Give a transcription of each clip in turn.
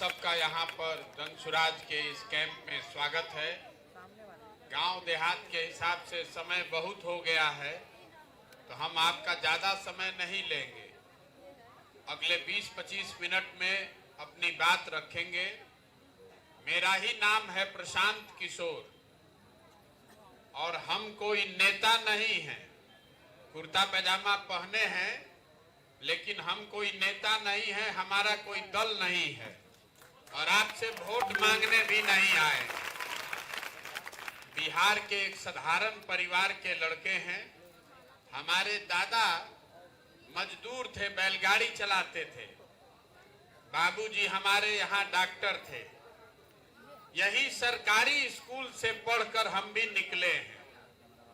सबका यहाँ पर जनसुराज के इस कैंप में स्वागत है। गांव देहात के हिसाब से समय बहुत हो गया है, तो हम आपका ज़्यादा समय नहीं लेंगे। अगले 20-25 मिनट में अपनी बात रखेंगे। मेरा ही नाम है प्रशांत किशोर और हम कोई नेता नहीं हैं। कुर्ता पैजामा पहने हैं, लेकिन हम कोई नेता नहीं है, हमारा कोई दल नहीं है और आपसे वोट मांगने भी नहीं आए। बिहार के एक साधारण परिवार के लड़के हैं। हमारे दादा मजदूर थे, बैलगाड़ी चलाते थे। बाबूजी हमारे यहाँ डॉक्टर थे। यही सरकारी स्कूल से पढ़कर हम भी निकले हैं,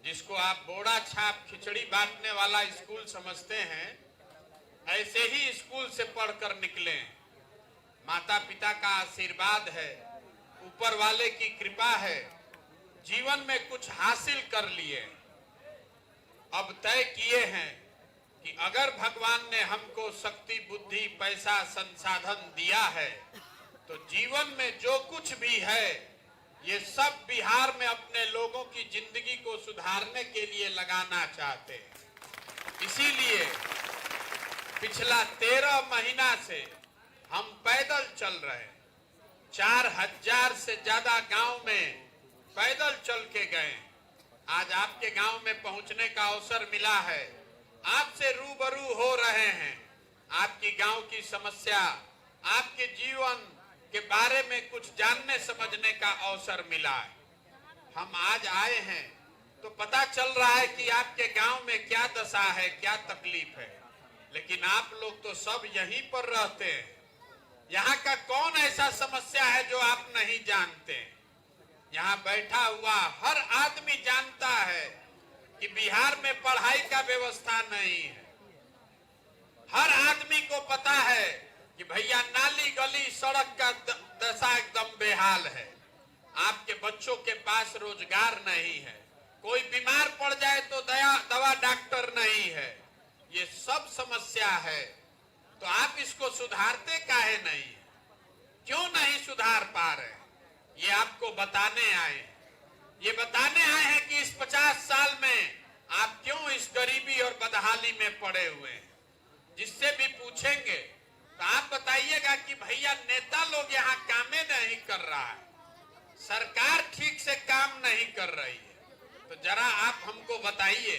जिसको आप बोड़ा छाप खिचड़ी बांटने वाला स्कूल समझते हैं, ऐसे ही स्कूल से पढ़कर निकले हैं। माता पिता का आशीर्वाद है, ऊपर वाले की कृपा है, जीवन में कुछ हासिल कर लिए। अब तय किए हैं कि अगर भगवान ने हमको शक्ति, बुद्धि, पैसा, संसाधन दिया है, तो जीवन में जो कुछ भी है ये सब बिहार में अपने लोगों की जिंदगी को सुधारने के लिए लगाना चाहते हैं। इसीलिए पिछला 13 महीना से हम पैदल चल रहे हैं। 4000 से ज्यादा गांव में पैदल चल के गए। आज आपके गांव में पहुंचने का अवसर मिला है, आपसे रूबरू हो रहे हैं। आपकी गांव की समस्या, आपके जीवन के बारे में कुछ जानने समझने का अवसर मिला है। हम आज आए हैं तो पता चल रहा है कि आपके गांव में क्या दशा है, क्या तकलीफ है, लेकिन आप लोग तो सब यहीं पर रहते हैं। यहाँ का कौन ऐसा समस्या है जो आप नहीं जानते? यहाँ बैठा हुआ हर आदमी जानता है कि बिहार में पढ़ाई का व्यवस्था नहीं है। हर आदमी को पता है कि भैया नाली गली सड़क का दशा एकदम बेहाल है। आपके बच्चों के पास रोजगार नहीं है, कोई बीमार पड़ जाए तो दवा डॉक्टर नहीं है। ये सब समस्या है, तो आप इसको सुधारते काहे नहीं? क्यों नहीं सुधार पा रहे? ये आपको बताने आए। ये बताने आए हैं कि इस 50 साल में आप क्यों इस गरीबी और बदहाली में पड़े हुए हैं। जिससे भी पूछेंगे तो आप बताइएगा कि भैया नेता लोग यहाँ कामे नहीं कर रहा है, सरकार ठीक से काम नहीं कर रही है। तो जरा आप हमको बताइए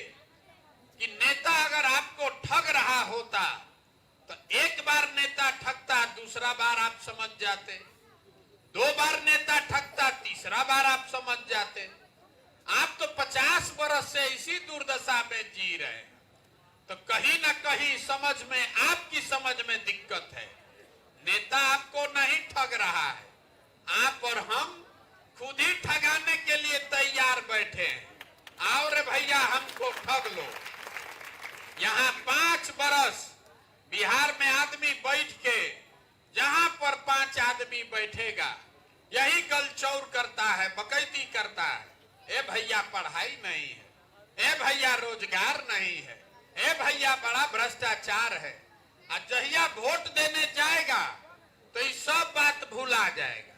कि नेता अगर आपको ठग रहा होता तो एक बार नेता ठगता, दूसरा बार आप समझ जाते। 2 बार नेता ठगता, तीसरा बार आप समझ जाते। आप तो 50 बरस से इसी दुर्दशा में जी रहे हैं, तो कहीं ना कहीं समझ में, आपकी समझ में दिक्कत है। नेता आपको नहीं ठग रहा है, आप और हम खुद ही ठगाने के लिए तैयार बैठे हैं। आओ रे भैया, हमको ठग लो। यहाँ 5 बरस बिहार में आदमी बैठ के, जहां पर 5 आदमी बैठेगा, यही गलचौर करता है, बकैती करता है। ए भैया पढ़ाई नहीं है, ए भैया रोजगार नहीं है, ए भैया बड़ा भ्रष्टाचार है। और जहिया वोट देने जाएगा तो ये सब बात भूला जाएगा।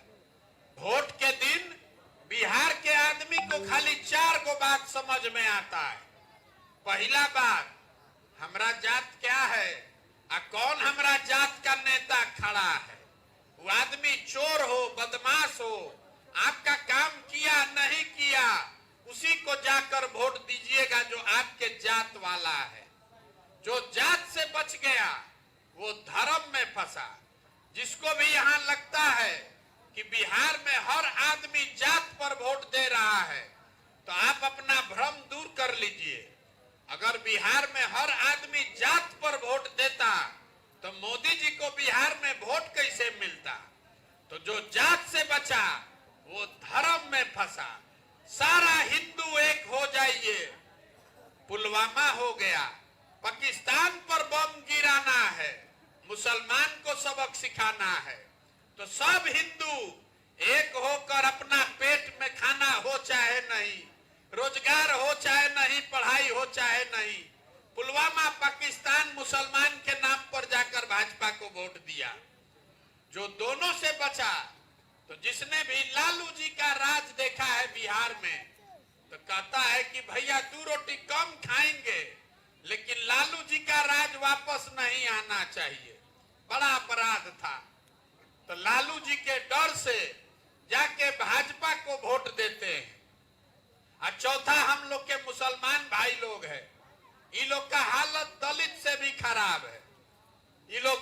वोट के दिन बिहार के आदमी को खाली 4 गो बात समझ में आता है। पहला बात, हमरा जात क्या है और कौन हमरा जात का नेता खड़ा है। वो आदमी चोर हो, बदमाश हो, आपका काम किया नहीं किया, उसी को जाकर वोट दीजिएगा जो आपके जात वाला है। जो जात से बच गया वो धर्म में फंसा। जिसको भी यहाँ लगता है कि बिहार में हर आदमी जात पर वोट दे रहा है, तो आप अपना भ्रम दूर कर लीजिए। अगर बिहार में हर आदमी जात पर वोट देता तो मोदी जी को बिहार में वोट कैसे मिलता? तो जो जात से बचा वो धर्म में फंसा। सारा हिंदू एक हो जाइए। पुलवामा हो गया, पाकिस्तान पर बम गिराना है, मुसलमान को सबक सिखाना है, तो सब हिंदू एक होकर अपना पेट में खाना हो चाहे नहीं, रोजगार हो चाहे नहीं, पढ़ाई हो चाहे नहीं, पुलवामा पाकिस्तान मुसलमान के नाम पर जाकर भाजपा को वोट दिया। जो दोनों से बचा। तो जिसने भी लालू जी का राज देखा है बिहार में, तो कहता है कि भैया 2 रोटी कम खाएंगे, लेकिन लालू जी का राज वापस नहीं आना चाहिए। बड़ा अपराध था। तो लालू जी के डर से जाके भाजपा को वोट देते हैं। और चौथा, हम लोग के मुसलमान भाई लोग हैं, ये लोग का हालत दलित से भी खराब है। ये लोग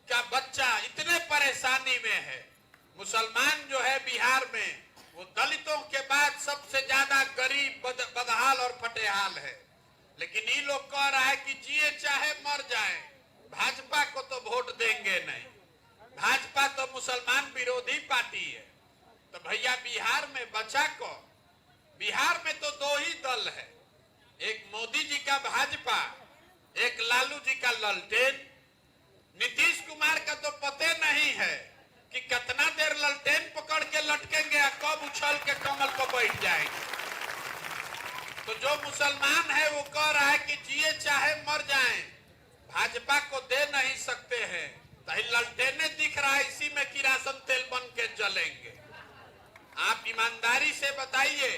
का बच्चा इतने परेशानी में है। मुसलमान जो है बिहार में, वो दलितों के बाद सबसे ज्यादा गरीब, बदहाल और फटेहाल है। लेकिन ये लोग कह रहा है कि जिए चाहे मर जाए, भाजपा को तो वोट देंगे नहीं। भाजपा तो मुसलमान विरोधी पार्टी है। तो भैया बिहार में बचा को, बिहार में तो 2 ही दल है, एक मोदी जी का भाजपा, एक लालू जी का ललटेन। नीतीश कुमार का तो पते नहीं है कि कितना देर ललटेन पकड़ के लटकेंगे और कब उछल के कमल पर बैठ जाएंगे। तो जो मुसलमान है वो कह रहा है कि जिए चाहे मर जाएं, भाजपा को दे नहीं सकते हैं। तो ललटेने दिख रहा है, इसी में किरासन तेल बन के जलेंगे। आप ईमानदारी से बताइए,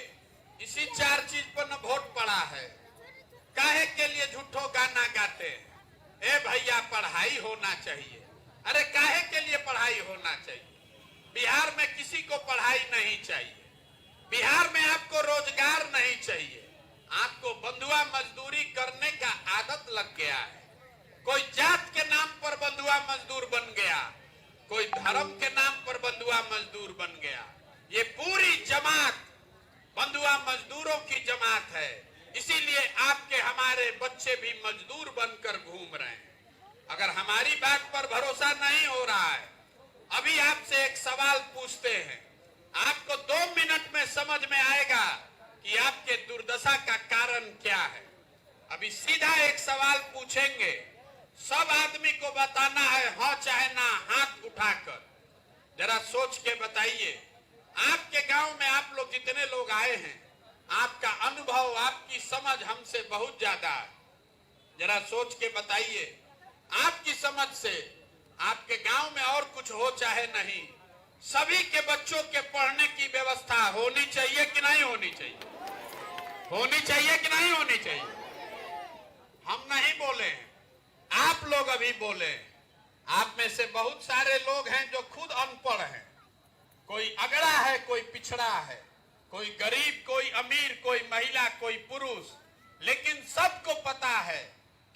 इसी 4 चीज पर न वोट पड़ा है। काहे के लिए झूठो गाना गाते हैं? ए भैया पढ़ाई होना चाहिए। अरे काहे के लिए पढ़ाई होना चाहिए? बिहार में किसी को पढ़ाई नहीं चाहिए। बिहार में आपको रोजगार नहीं चाहिए। आपको बंधुआ मजदूरी करने का आदत लग गया है। कोई जात के नाम पर बंधुआ मजदूर बन गया, कोई धर्म के नाम पर बंधुआ मजदूर बन गया। ये पूरी जमात बंधुआ मजदूरों की जमात है। इसीलिए आपके हमारे बच्चे भी मजदूर बनकर घूम रहे हैं। अगर हमारी बात पर भरोसा नहीं हो रहा है, अभी आपसे एक सवाल पूछते हैं, आपको 2 मिनट में समझ में आएगा कि आपके दुर्दशा का कारण क्या है। अभी सीधा एक सवाल पूछेंगे, सब आदमी को बताना है हाँ चाहे ना, हाथ उठाकर। जरा सोच के बताइए, आपके गांव में आप लोग जितने लोग आए हैं, आपका अनुभव, आपकी समझ हमसे बहुत ज्यादा है। जरा सोच के बताइए, आपकी समझ से आपके गांव में और कुछ हो चाहे नहीं, सभी के बच्चों के पढ़ने की व्यवस्था होनी चाहिए कि नहीं होनी चाहिए? होनी चाहिए कि नहीं होनी चाहिए? हम नहीं बोले, आप लोग अभी बोले। आप में से बहुत सारे लोग हैं जो खुद अनपढ़ हैं। कोई अगड़ा है, कोई पिछड़ा है, कोई गरीब, कोई अमीर, कोई महिला, कोई पुरुष, लेकिन सबको पता है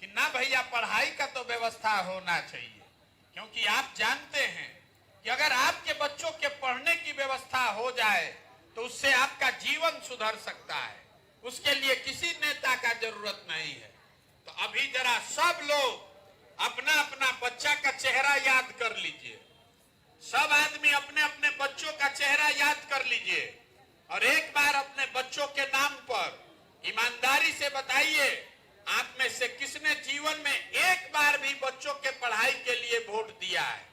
कि ना भैया पढ़ाई का तो व्यवस्था होना चाहिए। क्योंकि आप जानते हैं कि अगर आपके बच्चों के पढ़ने की व्यवस्था हो जाए तो उससे आपका जीवन सुधर सकता है। उसके लिए किसी नेता का जरूरत नहीं है। तो अभी जरा सब लोग अपना अपना बच्चा का चेहरा याद कर लीजिए। सब आदमी अपने अपने बच्चों का चेहरा याद कर लीजिए और एक बार अपने बच्चों के नाम पर ईमानदारी से बताइए, आप में से किसने जीवन में एक बार भी बच्चों के पढ़ाई के लिए वोट दिया है?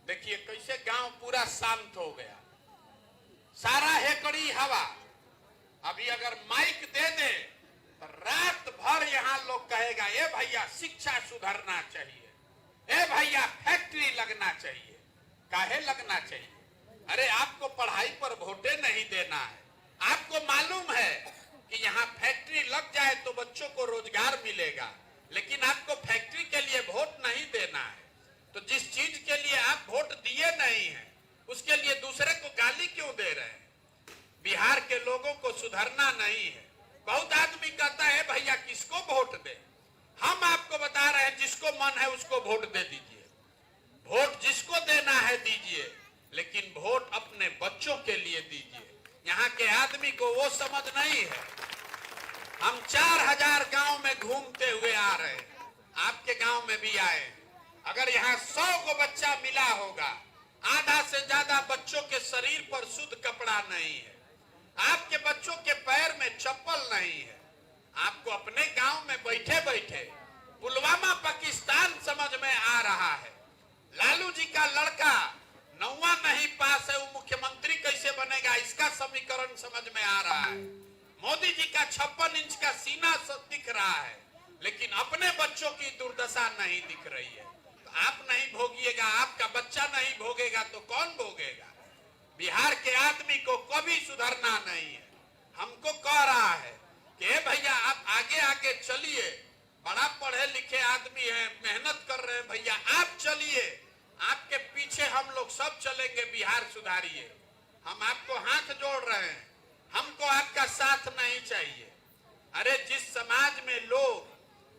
देखिए कैसे गांव पूरा शांत हो गया, सारा हेकड़ी हवा। अभी अगर माइक दे दे तो रात भर यहाँ लोग कहेगा, ए भैया शिक्षा सुधरना चाहिए, ए भैया फैक्ट्री लगना चाहिए। काहे लगना चाहिए? अरे आपको पढ़ाई पर वोटे नहीं देना है। आपको मालूम है कि यहाँ फैक्ट्री लग जाए तो बच्चों को रोजगार मिलेगा, लेकिन आपको फैक्ट्री के लिए वोट नहीं देना है। तो जिस चीज के लिए आप वोट दिए नहीं है, उसके लिए दूसरे को गाली क्यों दे रहे हैं? बिहार के लोगों को सुधरना नहीं है। बहुत आदमी कहता है भैया किसको वोट दे। हम आपको बता रहे हैं, जिसको मन है उसको वोट दे दीजिए। वोट जिसको देना है दीजिए, लेकिन वोट अपने बच्चों के लिए दीजिए। यहाँ के आदमी को वो समझ नहीं है। हम 4000 गांव में घूमते हुए आ रहे हैं, आपके गांव में भी आए। अगर यहाँ 100 को बच्चा मिला होगा, आधा से ज्यादा बच्चों के शरीर पर शुद्ध कपड़ा नहीं है। आपके बच्चों के पैर में चप्पल नहीं है। आपको अपने गांव में बैठे बैठे पुलवामा पाकिस्तान समझ में आ रहा है। लालू जी का लड़का 9वां नहीं पास है, वो मुख्यमंत्री कैसे बनेगा, इसका समीकरण समझ में आ रहा है। मोदी जी का 56 इंच का सीना दिख रहा है, लेकिन अपने बच्चों की दुर्दशा नहीं दिख रही है। तो तो आप नहीं भोगिएगा, आपका बच्चा नहीं भोगेगा तो कौन भोगेगा? बिहार के आदमी को कभी सुधरना नहीं है। हमको कह रहा है कि भैया आप आगे आगे चलिए, बड़ा पढ़े लिखे आदमी है, मेहनत कर रहे हैं, भैया आप चलिए, आपके पीछे हम लोग सब चलेंगे, बिहार सुधारिए। हम आपको हाथ जोड़ रहे हैं, हमको आपका साथ नहीं चाहिए। अरे जिस समाज में लोग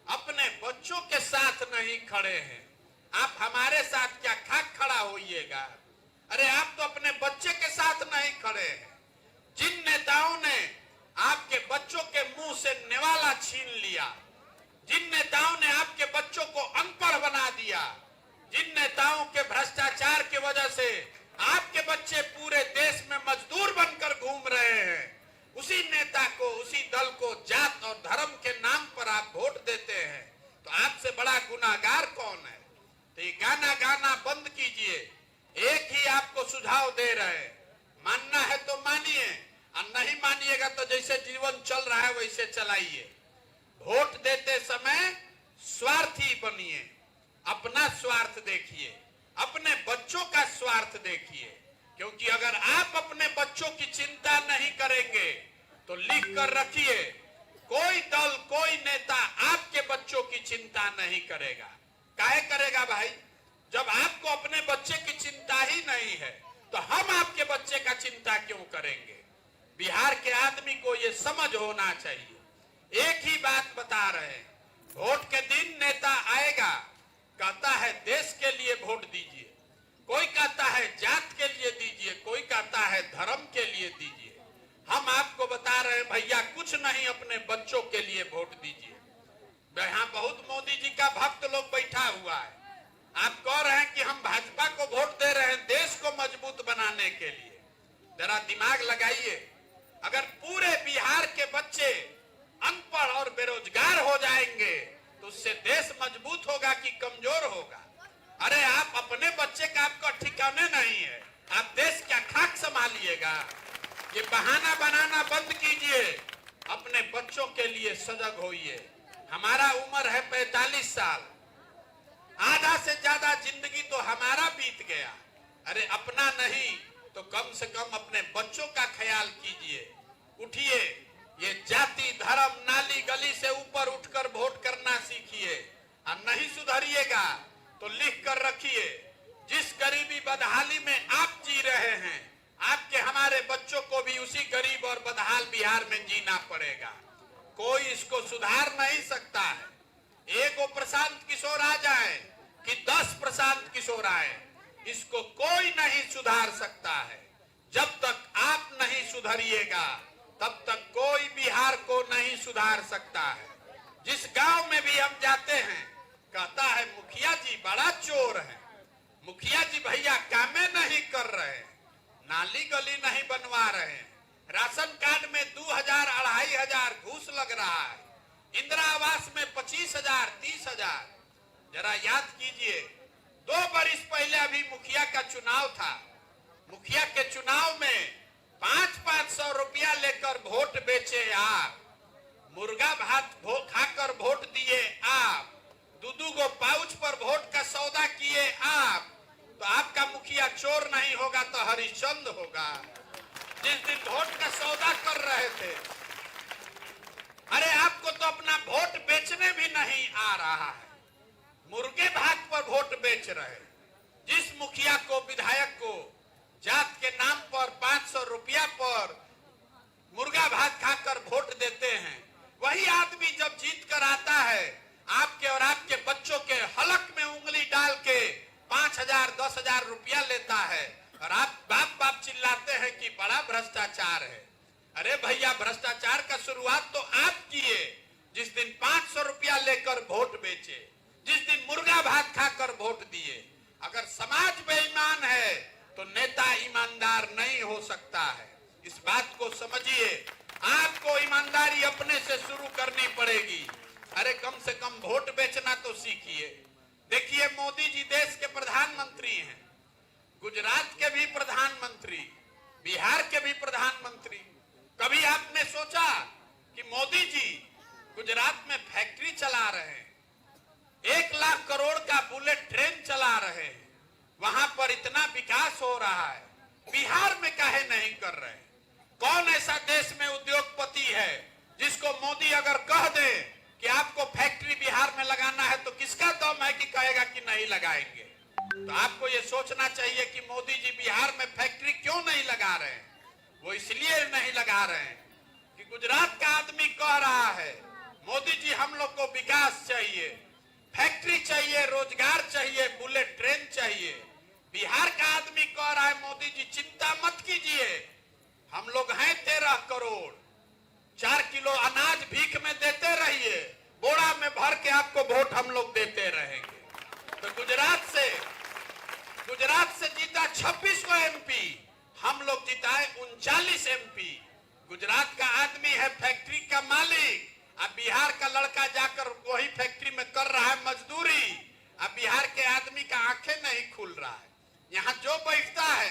अपने बच्चों के साथ नहीं खड़े हैं, आप हमारे साथ क्या खाक खड़ा होइएगा? अरे आप तो अपने बच्चे के साथ नहीं खड़े हैं। जिन नेताओं ने आपके बच्चों के मुंह से निवाला छीन लिया, जिन नेताओं ने आपके बच्चों को अनपढ़ बना दिया, जिन नेताओं के भ्रष्टाचार की वजह से आपके बच्चे पूरे देश में मजदूर बनकर घूम रहे हैं, उसी नेता को, उसी दल को जात और धर्म के नाम पर आप वोट देते हैं, तो आपसे बड़ा गुनाहगार कौन है? तो ये गाना गाना बंद कीजिए। एक ही आपको सुझाव दे रहे हैं, मानना है तो मानिए, और नहीं मानिएगा तो जैसे जीवन चल रहा है वैसे चलाइए। वोट देते समय स्वार्थी बनिए, अपना स्वार्थ देखिए, अपने बच्चों का स्वार्थ देखिए। क्योंकि अगर आप अपने बच्चों की चिंता नहीं करेंगे तो लिख कर रखिए, कोई दल, कोई नेता आपके बच्चों की चिंता नहीं करेगा। काहे करेगा भाई? जब आपको अपने बच्चे की चिंता ही नहीं है तो हम आपके बच्चे का चिंता क्यों करेंगे? बिहार के आदमी को ये समझ होना चाहिए। एक ही बात बता रहे हैं, वोट के दिन नेता आएगा, कहता है देश के लिए वोट दीजिए, कोई कहता है जात के लिए दीजिए, कोई कहता है धर्म के लिए दीजिए। हम आपको बता रहे हैं भैया कुछ नहीं, अपने बच्चों के लिए वोट दीजिए। यहाँ बहुत मोदी जी का भक्त लोग बैठा हुआ है, आप कह रहे हैं कि हम भाजपा को वोट दे रहे हैं देश को मजबूत बनाने के लिए। जरा दिमाग लगाइए, अगर पूरे बिहार के बच्चे अनपढ़ और बेरोजगार हो जाएंगे तो उससे देश मजबूत होगा कि कमजोर होगा? अरे आप अपने बच्चे का आपका ठिकाने नहीं है, आप देश क्या खाक संभालिएगा? ये बहाना बनाना बंद कीजिए, अपने बच्चों के लिए सजग होइए। हमारा उम्र है 45 साल, आधा से ज्यादा जिंदगी तो हमारा बीत गया। अरे अपना नहीं तो कम से कम अपने बच्चों का ख्याल कीजिए। उठिए, ये जाति धर्म नाली गली से ऊपर उठकर वोट करना सीखिए। और नहीं सुधरिएगा तो लिख कर रखिए, जिस गरीबी बदहाली में आप जी रहे हैं, आपके हमारे बच्चों को भी उसी गरीब और बदहाल बिहार में जीना पड़ेगा। कोई इसको सुधार नहीं सकता है। एक वो प्रशांत किशोर आ जाए कि 10 प्रशांत किशोर आए, इसको कोई नहीं सुधार सकता है। जब तक आप नहीं सुधरिएगा तब तक कोई बिहार को नहीं सुधार सकता है। जिस गांव में भी हम जाते हैं, कहता है मुखिया जी बड़ा चोर है, मुखिया जी भैया कामे नहीं कर रहे, नाली गली नहीं बनवा रहे, राशन कार्ड में 2000 2500 घूस लग रहा है, इंदिरा आवास में 25,000 30,000। जरा याद कीजिए, 2 बरस पहले अभी मुखिया का चुनाव था, मुखिया के चुनाव में 500-500 रुपया लेकर वोट बेचे आप, मुर्गा भात खाकर वोट दिए आप, 2-2 गो पाउच पर वोट का सौदा किए आप, तो आपका मुखिया चोर नहीं होगा तो हरिश्चंद्र होगा। जिस दिन वोट का सौदा कर रहे थे, अरे आपको तो अपना वोट बेचने भी नहीं आ रहा है, मुर्गे भात पर वोट बेच रहे। जिस मुखिया को, विधायक को जात के नाम पर 500 रुपया पर मुर्गा भात खाकर वोट देते हैं, वही आदमी जब जीत कर आता है, आपके और आपके बच्चों के हलक में उंगली डाल के 5,000-10,000 रुपया लेता है, और आप बाप बाप चिल्लाते हैं कि बड़ा भ्रष्टाचार है। अरे भैया, भ्रष्टाचार का शुरुआत तो आप किए, जिस दिन 500 रुपया लेकर वोट बेचे, जिस दिन मुर्गा भात खाकर वोट दिए। अगर समाज बेईमान है तो नेता ईमानदार नहीं हो सकता है। इस बात को समझिए, आपको ईमानदारी अपने से शुरू करनी पड़ेगी। अरे कम से कम वोट बेचना तो सीखिए। देखिए, मोदी जी देश के प्रधानमंत्री हैं, गुजरात के भी प्रधानमंत्री, बिहार के भी प्रधानमंत्री। कभी आपने सोचा कि मोदी जी गुजरात में फैक्ट्री चला रहे हैं, 1 लाख करोड़ का बुलेट ट्रेन चला रहे हैं, वहां पर इतना विकास हो रहा है, बिहार में काहे नहीं कर रहे? कौन ऐसा देश में उद्योगपति है जिसको मोदी अगर कह दे कि आपको फैक्ट्री बिहार में लगाना है तो किसका दम है कि कहेगा कि नहीं लगाएंगे? तो आपको ये सोचना चाहिए कि मोदी जी बिहार में फैक्ट्री क्यों नहीं लगा रहे हैं। वो इसलिए नहीं लगा रहे हैं कि गुजरात का आदमी कह रहा है मोदी जी हम लोग को विकास चाहिए, फैक्ट्री चाहिए, रोजगार चाहिए, बुलेट ट्रेन चाहिए। बिहार का आदमी कह रहा है मोदी जी चिंता मत कीजिए, हम लोग हैं 13 करोड़, 4 किलो अनाज भीख में देते रहिए, बोरा में भर के आपको वोट हम लोग देते रहेंगे। तो गुजरात से जीता 26 को एमपी, हम लोग जिताए 39 एमपी। गुजरात का आदमी है फैक्ट्री का मालिक, अब बिहार का लड़का जाकर वही फैक्ट्री में कर रहा है मजदूरी। अब बिहार के आदमी का आंखें नहीं खुल रहा है। यहाँ जो बैठता है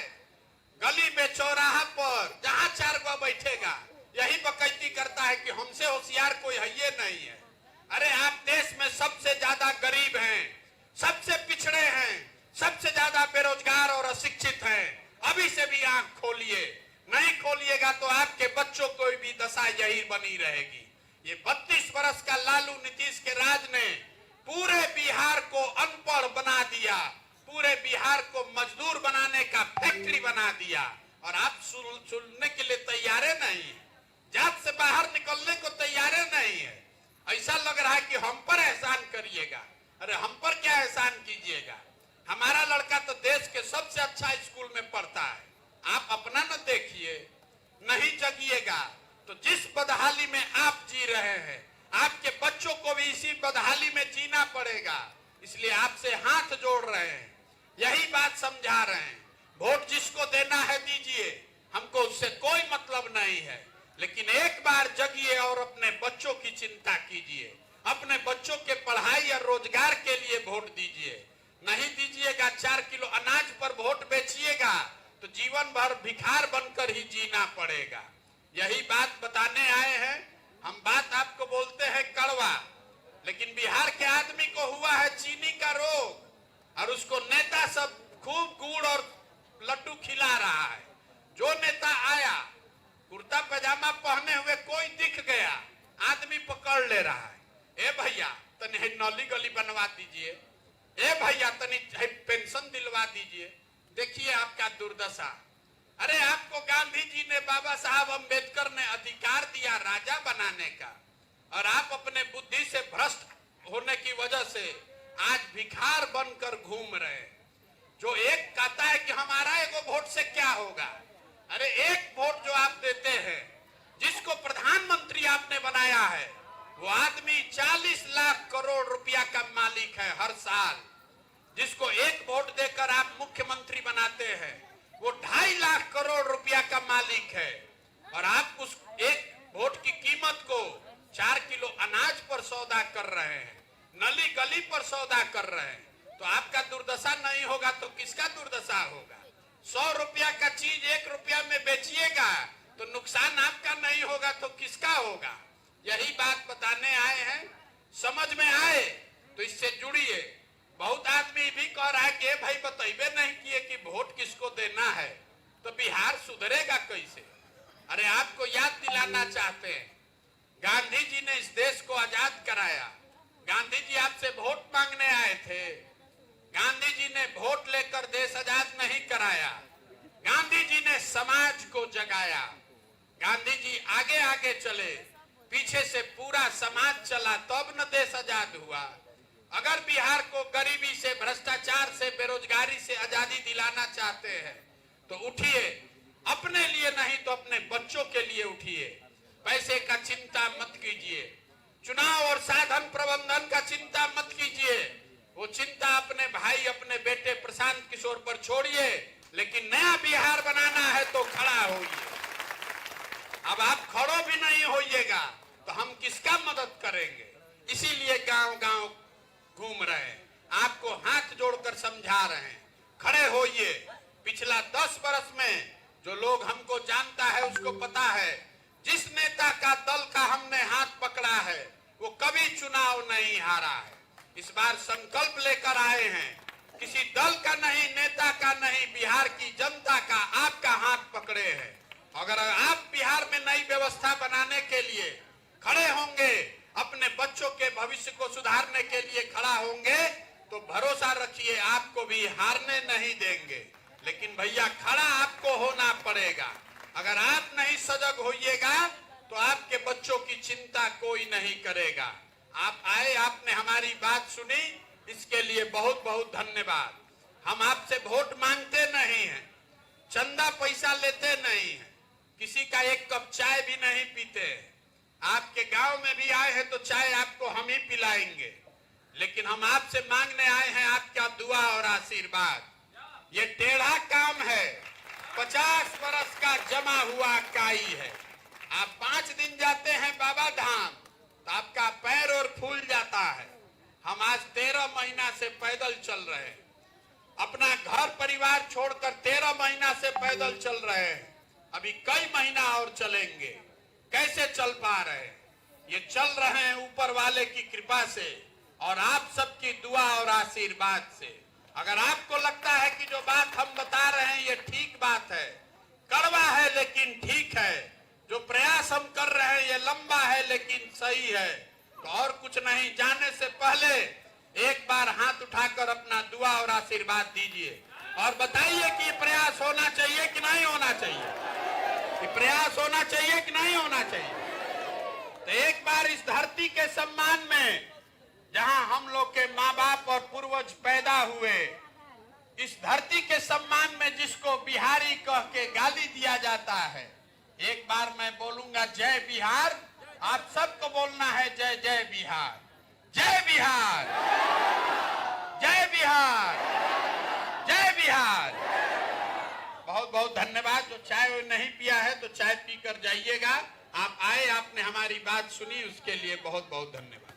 गली में चौराहा पर, जहां 4 गो बैठेगा यही बकैती करता है कि हमसे होशियार कोई है ये नहीं है। अरे आप देश में सबसे ज्यादा गरीब हैं, सबसे पिछड़े हैं, सबसे ज्यादा बेरोजगार और अशिक्षित हैं। अभी से भी आंख खोलिए, नहीं खोलिएगा तो आपके बच्चों को भी दशा यही बनी रहेगी। ये 32 वर्ष का लालू नीतीश के राज ने पूरे बिहार को अनपढ़ बना दिया, पूरे बिहार को मजदूर बनाने का फैक्ट्री बना दिया। और आप सुनने के लिए तैयार नहीं है, जात से बाहर निकलने को तैयार नहीं है। ऐसा लग रहा है कि हम पर एहसान करिएगा। अरे हम पर क्या एहसान कीजिएगा? हमारा लड़का तो देश के सबसे अच्छा स्कूल में पढ़ता है। आप अपना न देखिए, नहीं जगिएगा तो जिस बदहाली में आप जी रहे हैं आपके बच्चों को भी इसी बदहाली में जीना पड़ेगा। इसलिए आपसे हाथ जोड़ रहे हैं, यही बात समझा रहे हैं। वोट जिसको देना है दीजिए, हमको उससे कोई मतलब नहीं है, लेकिन एक बार जगिए और अपने बच्चों की चिंता कीजिए। अपने बच्चों के पढ़ाई और रोजगार के लिए वोट दीजिए। नहीं दीजिएगा, 4 किलो अनाज पर वोट बेचिएगा तो जीवन भर भिखार बनकर ही जीना पड़ेगा। यही बात बताने आए हैं हम। बात आपको बोलते हैं कड़वा, लेकिन बिहार के आदमी को हुआ है चीनी का रोग और उसको नेता सब खूब गुड़ और लड्डू खिला रहा है। जो नेता आया कुर्ता पैजामा पहने हुए कोई दिख गया, आदमी पकड़ ले रहा है। ए भैया तनी नौली गली बनवा दीजिए, ए भैया तनी पेंशन दिलवा दीजिए। देखिए आपका दुर्दशा। अरे आपको गांधी जी ने, बाबा साहब अम्बेडकर ने अधिकार दिया राजा बनाने का, और आप अपने बुद्धि से भ्रष्ट होने की वजह से आज भिखार बनकर घूम रहे हैं। जो एक कहता है कि हमारा एगो वोट से क्या होगा। अरे एक वोट जो आप देते हैं, जिसको प्रधानमंत्री आपने बनाया है, वो आदमी 40 लाख करोड़ रुपया का मालिक है हर साल। जिसको एक वोट देकर आप मुख्यमंत्री बनाते हैं, वो 2.5 लाख करोड़ रुपया का मालिक है। और आप उस एक वोट की कीमत को 4 किलो अनाज पर सौदा कर रहे हैं, नली गली पर सौदा कर रहे हैं। तो आपका दुर्दशा नहीं होगा तो किसका दुर्दशा होगा? 100 रुपया का चीज 1 रुपया में बेचिएगा तो नुकसान आपका नहीं होगा तो किसका होगा? यही बात बताने आए हैं। समझ में आए तो इससे जुड़िए। बहुत आदमी भी कह रहा है कि भाई बतैबे नहीं किए कि वोट किसको देना है, तो बिहार सुधरेगा कैसे? अरे आपको याद दिलाना चाहते हैं, गांधी जी ने इस देश को आजाद कराया। गांधी जी आपसे वोट मांगने आए थे। गांधी जी ने वोट लेकर देश आजाद नहीं कराया, गांधी जी ने समाज को जगाया। गांधी जी आगे आगे चले, पीछे से पूरा समाज चला, तब न देश आजाद हुआ। अगर बिहार को गरीबी से, भ्रष्टाचार से, बेरोजगारी से आजादी दिलाना चाहते हैं तो उठिए। अपने लिए नहीं तो अपने बच्चों के लिए उठिए। पैसे का चिंता मत कीजिए, चुनाव और साधन प्रबंधन का चिंता मत कीजिए। वो चिंता अपने भाई, अपने बेटे प्रशांत किशोर पर छोड़िए, लेकिन नया बिहार बनाना है तो खड़ा होइए। अब आप खड़ो भी नहीं होइएगा तो हम किसका मदद करेंगे? इसीलिए गांव गांव घूम रहे हैं, आपको हाथ जोड़कर समझा रहे हैं, खड़े होइए। पिछला 10 वर्ष में जो लोग हमको जानता है उसको पता है, जिस नेता का दल का हमने हाथ पकड़ा है वो कभी चुनाव नहीं हारा है। इस बार संकल्प लेकर आए हैं, किसी दल का नहीं, नेता का नहीं, बिहार की जनता का आपका हाथ पकड़े हैं। अगर आप बिहार में नई व्यवस्था बनाने के लिए खड़े होंगे, अपने बच्चों के भविष्य को सुधारने के लिए खड़ा होंगे, तो भरोसा रखिए आपको भी हारने नहीं देंगे। लेकिन भैया खड़ा आपको होना पड़ेगा। अगर आप नहीं सजग होइएगा तो आपके बच्चों की चिंता कोई नहीं करेगा। आप आए, आपने हमारी बात सुनी, इसके लिए बहुत बहुत धन्यवाद। हम आपसे वोट मांगते नहीं हैं, चंदा पैसा लेते नहीं हैं, किसी का एक कप चाय भी नहीं पीते। आपके गांव में भी आए हैं तो चाय आपको हम ही पिलाएंगे, लेकिन हम आपसे मांगने आए हैं आपका दुआ और आशीर्वाद। ये टेढ़ा काम है, 50 बरस का जमा हुआ काई है। आप 5 दिन जाते हैं बाबा धाम तो आपका पैर और फूल जाता है। हम आज 13 महीना से पैदल चल रहे हैं, अपना घर परिवार छोड़कर 13 महीना से पैदल चल रहे हैं। अभी कई महीना और चलेंगे। कैसे चल पा रहे हैं? ये चल रहे हैं ऊपर वाले की कृपा से और आप सबकी दुआ और आशीर्वाद से। अगर आपको लगता है कि जो बात हम बता रहे हैं ये ठीक बात है, कड़वा है लेकिन ठीक है, जो प्रयास हम कर रहे हैं ये लंबा है लेकिन सही है, तो और कुछ नहीं, जाने से पहले एक बार हाथ उठाकर अपना दुआ और आशीर्वाद दीजिए और बताइए कि ये प्रयास होना चाहिए कि नहीं होना चाहिए, ये प्रयास होना चाहिए कि नहीं होना चाहिए। तो एक बार इस धरती के सम्मान में, जहां हम लोग के माँ बाप और पूर्वज पैदा हुए, इस धरती के सम्मान में जिसको बिहारी कह के गाली दिया जाता है, एक बार मैं बोलूंगा जय बिहार, आप सबको बोलना है जय जय बिहार, जय बिहार, जय बिहार, जय बिहार। बहुत बहुत धन्यवाद। जो चाय नहीं पिया है तो चाय पीकर जाइएगा। आप आए, आपने हमारी बात सुनी, उसके लिए बहुत बहुत धन्यवाद।